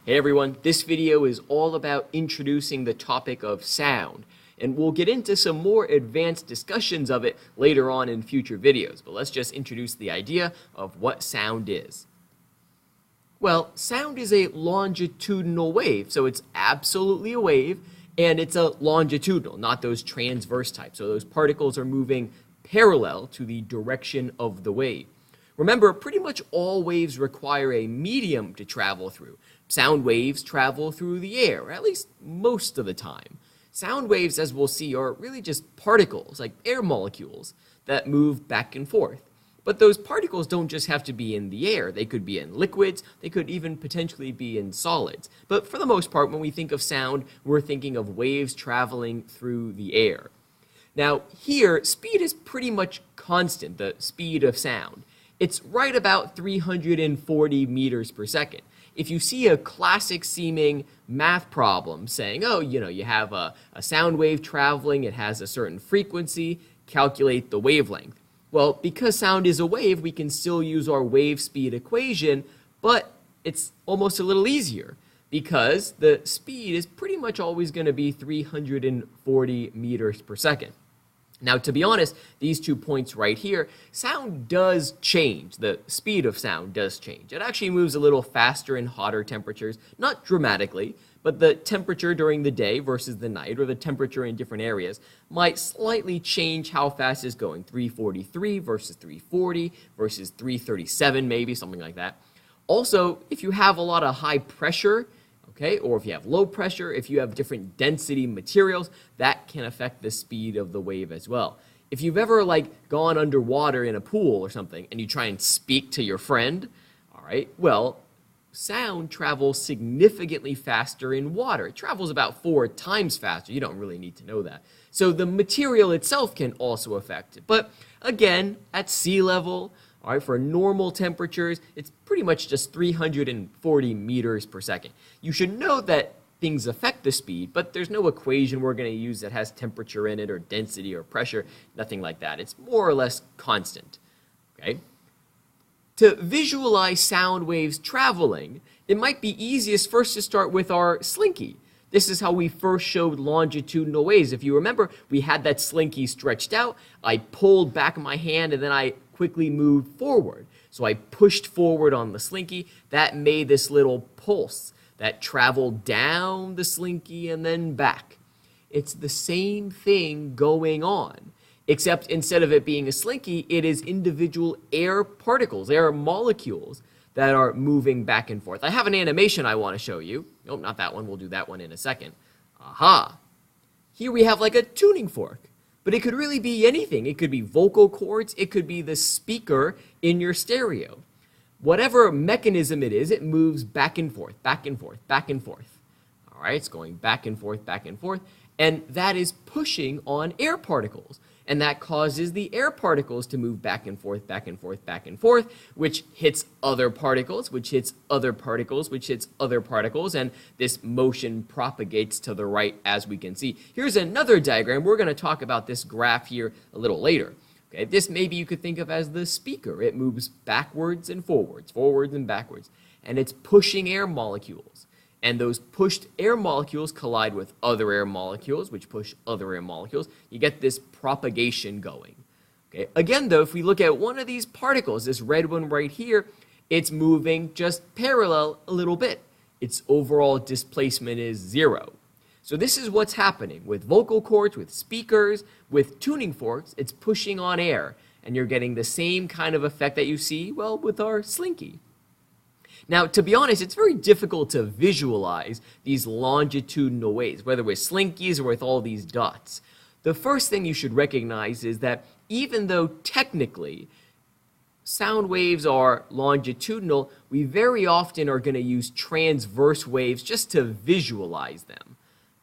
Hey everyone, this video is all about introducing the topic of sound, and we'll get into some more advanced discussions of it later on in future videos, but let's just introduce the idea of what sound is. Well, sound is a longitudinal wave, so it's absolutely a wave, and it's a longitudinal, not those transverse types, so those particles are moving parallel to the direction of the wave. Remember, pretty much all waves require a medium to travel through. Sound waves travel through the air, at least most of the time. Sound waves, as we'll see, are really just particles, like air molecules, that move back and forth. But those particles don't just have to be in the air. They could be in liquids. They could even potentially be in solids. But for the most part, when we think of sound, we're thinking of waves traveling through the air. Now, here, speed is pretty much constant, the speed of sound. It's right about 340 meters per second. If you see a classic seeming math problem saying, you have a sound wave traveling, it has a certain frequency, calculate the wavelength. Well, because sound is a wave, we can still use our wave speed equation, but it's almost a little easier because the speed is pretty much always going to be 340 meters per second. Now, to be honest, these 2 points right here, sound does change. The speed of sound does change. It actually moves a little faster in hotter temperatures, not dramatically, but the temperature during the day versus the night, or the temperature in different areas, might slightly change how fast it's going. 343 versus 340 versus 337 maybe, something like that. Also, if you have a lot of high pressure, or if you have low pressure, if you have different density materials, that can affect the speed of the wave as well. If you've ever gone underwater in a pool or something and you try and speak to your friend, all right, well, sound travels significantly faster in water. It travels about 4 times faster. You don't really need to know that. So the material itself can also affect it. But again, at sea level, all right, for normal temperatures, it's pretty much just 340 meters per second. You should know that things affect the speed, but there's no equation we're going to use that has temperature in it or density or pressure, nothing like that. It's more or less constant, okay? To visualize sound waves traveling, it might be easiest first to start with our Slinky. This is how we first showed longitudinal waves. If you remember, we had that Slinky stretched out. I pulled back my hand and then I quickly moved forward. So I pushed forward on the Slinky. That made this little pulse that traveled down the Slinky and then back. It's the same thing going on, except instead of it being a Slinky, it is individual air particles, air molecules that are moving back and forth. I have an animation I want to show you. Nope, not that one. We'll do that one in a second. Aha! Here we have like a tuning fork. But it could really be anything. It could be vocal cords. It could be the speaker in your stereo. Whatever mechanism it is, it moves back and forth, back and forth, back and forth. All right, it's going back and forth, and that is pushing on air particles. And that causes the air particles to move back and forth, which hits other particles, which hits other particles, which hits other particles, and this motion propagates to the right, as we can see. Here's another diagram. We're going to talk about this graph here a little later. Okay, this maybe you could think of as the speaker. It moves backwards and forwards and backwards, and it's pushing air molecules. And those pushed air molecules collide with other air molecules, which push other air molecules. You get this propagation going. Okay. Again, though, if we look at one of these particles, this red one right here, it's moving just parallel a little bit. Its overall displacement is 0. So this is what's happening with vocal cords, with speakers, with tuning forks. It's pushing on air, and you're getting the same kind of effect that you see, well, with our Slinky. Now, to be honest, it's very difficult to visualize these longitudinal waves, whether with Slinkies or with all these dots. The first thing you should recognize is that even though technically sound waves are longitudinal, we very often are going to use transverse waves just to visualize them.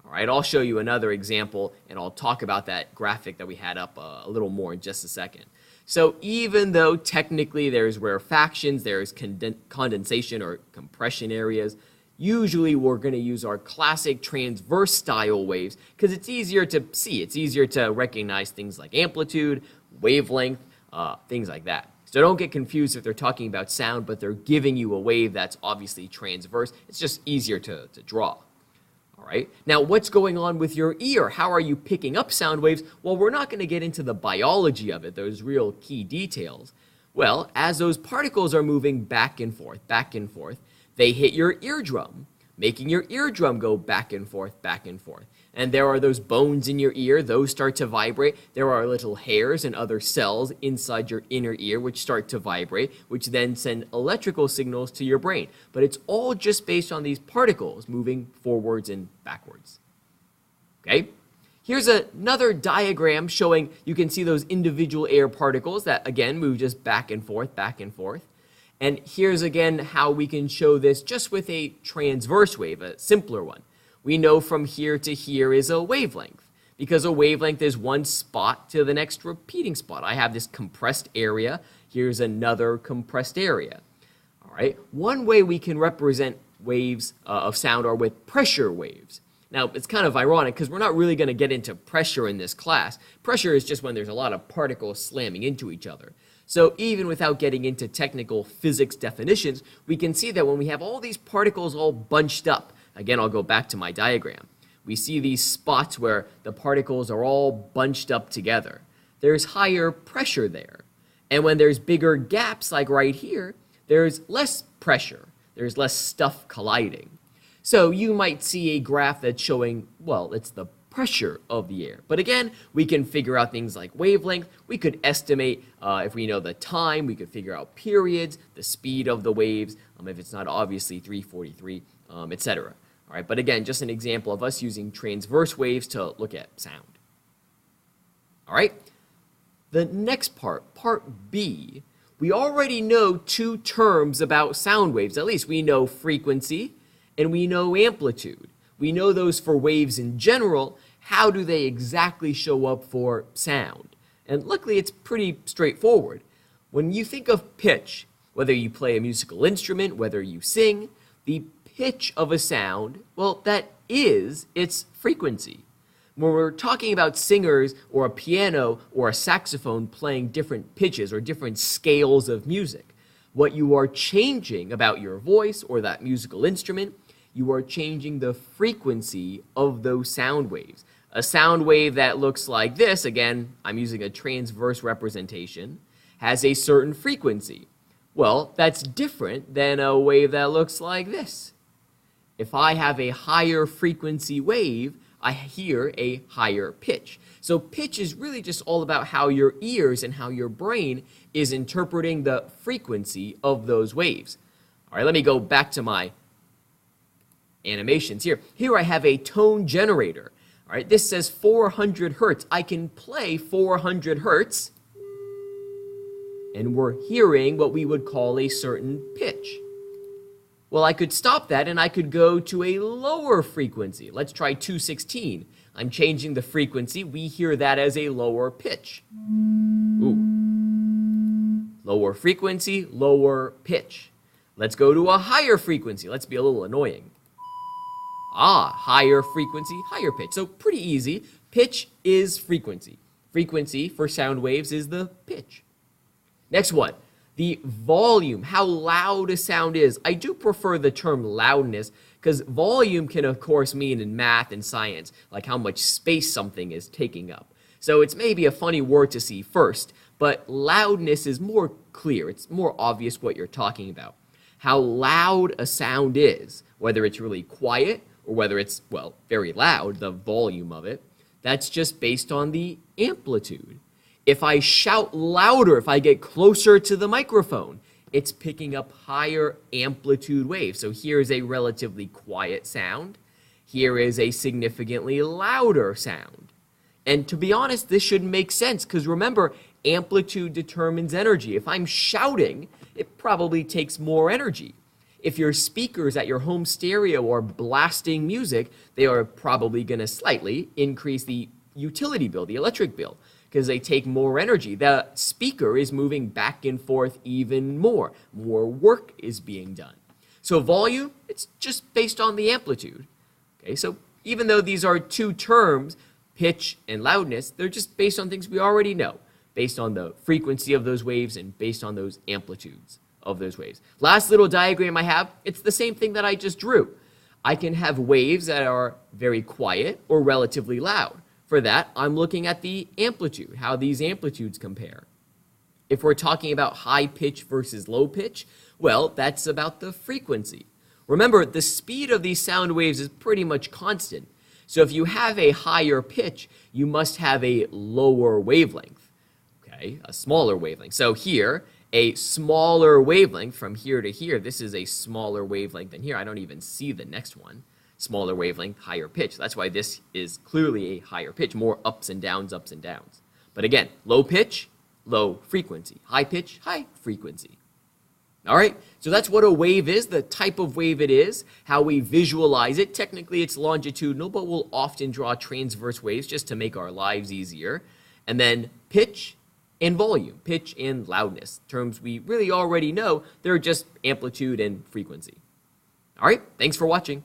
All right, I'll show you another example, and I'll talk about that graphic that we had up a little more in just a second. So even though technically there's rarefactions, there's condensation or compression areas, usually we're going to use our classic transverse style waves because it's easier to see. It's easier to recognize things like amplitude, wavelength, things like that. So don't get confused if they're talking about sound, but they're giving you a wave that's obviously transverse. It's just easier to draw. All right. Now, what's going on with your ear? How are you picking up sound waves? Well, we're not going to get into the biology of it, those real key details. Well, as those particles are moving back and forth, they hit your eardrum, making your eardrum go back and forth, back and forth. And there are those bones in your ear, those start to vibrate. There are little hairs and other cells inside your inner ear which start to vibrate, which then send electrical signals to your brain. But it's all just based on these particles moving forwards and backwards. Okay? Here's another diagram showing you can see those individual air particles that, again, move just back and forth, back and forth. And here's, again, how we can show this just with a transverse wave, a simpler one. We know from here to here is a wavelength, because a wavelength is one spot to the next repeating spot. I have this compressed area. Here's another compressed area. All right. One way we can represent waves of sound are with pressure waves. Now, it's kind of ironic because we're not really going to get into pressure in this class. Pressure is just when there's a lot of particles slamming into each other. So even without getting into technical physics definitions, we can see that when we have all these particles all bunched up, again, I'll go back to my diagram. We see these spots where the particles are all bunched up together. There's higher pressure there. And when there's bigger gaps, like right here, there's less pressure. There's less stuff colliding. So you might see a graph that's showing, well, it's the pressure of the air. But again, we can figure out things like wavelength. We could estimate, if we know the time, we could figure out periods, the speed of the waves, if it's not obviously 343, etc. All right, but again, just an example of us using transverse waves to look at sound. All right, the next part, part B, we already know two terms about sound waves. At least we know frequency and we know amplitude. We know those for waves in general. How do they exactly show up for sound? And luckily, it's pretty straightforward. When you think of pitch, whether you play a musical instrument, whether you sing, the pitch of a sound, well, that is its frequency. When we're talking about singers or a piano or a saxophone playing different pitches or different scales of music, what you are changing about your voice or that musical instrument, you are changing the frequency of those sound waves. A sound wave that looks like this, again, I'm using a transverse representation, has a certain frequency. Well, that's different than a wave that looks like this. If I have a higher frequency wave, I hear a higher pitch. So pitch is really just all about how your ears and how your brain is interpreting the frequency of those waves. All right, let me go back to my animations here. Here I have a tone generator. All right, this says 400 hertz. I can play 400 hertz, and we're hearing what we would call a certain pitch. Well, I could stop that and I could go to a lower frequency. Let's try 216. I'm changing the frequency. We hear that as a lower pitch. Ooh. Lower frequency, lower pitch. Let's go to a higher frequency. Let's be a little annoying. Higher frequency, higher pitch. So pretty easy. Pitch is frequency. Frequency for sound waves is the pitch. Next one, the volume, how loud a sound is. I do prefer the term loudness because volume can, of course, mean in math and science, like how much space something is taking up. So it's maybe a funny word to see first, but loudness is more clear. It's more obvious what you're talking about. How loud a sound is, whether it's really quiet or whether it's, well, very loud, the volume of it, that's just based on the amplitude. If I shout louder, if I get closer to the microphone, it's picking up higher amplitude waves. So here's a relatively quiet sound. Here is a significantly louder sound. And to be honest, this should make sense because remember, amplitude determines energy. If I'm shouting, it probably takes more energy. If your speakers at your home stereo are blasting music, they are probably going to slightly increase the utility bill, the electric bill, because they take more energy. The speaker is moving back and forth even more. More work is being done. So volume, it's just based on the amplitude. Okay, so even though these are two terms, pitch and loudness, they're just based on things we already know. based on the frequency of those waves and based on those amplitudes of those waves. Last little diagram I have, it's the same thing that I just drew. I can have waves that are very quiet or relatively loud. For that, I'm looking at the amplitude, how these amplitudes compare. If we're talking about high pitch versus low pitch, well, that's about the frequency. Remember, the speed of these sound waves is pretty much constant. So if you have a higher pitch, you must have a lower wavelength, okay, a smaller wavelength. So here, a smaller wavelength from here to here, this is a smaller wavelength than here. I don't even see the next one. Smaller wavelength, higher pitch. That's why this is clearly a higher pitch, more ups and downs, ups and downs. But again, low pitch, low frequency. High pitch, high frequency. All right, so that's what a wave is, the type of wave it is, how we visualize it. Technically, it's longitudinal, but we'll often draw transverse waves just to make our lives easier. And then pitch and volume, pitch and loudness, terms we really already know. They're just amplitude and frequency. All right, thanks for watching.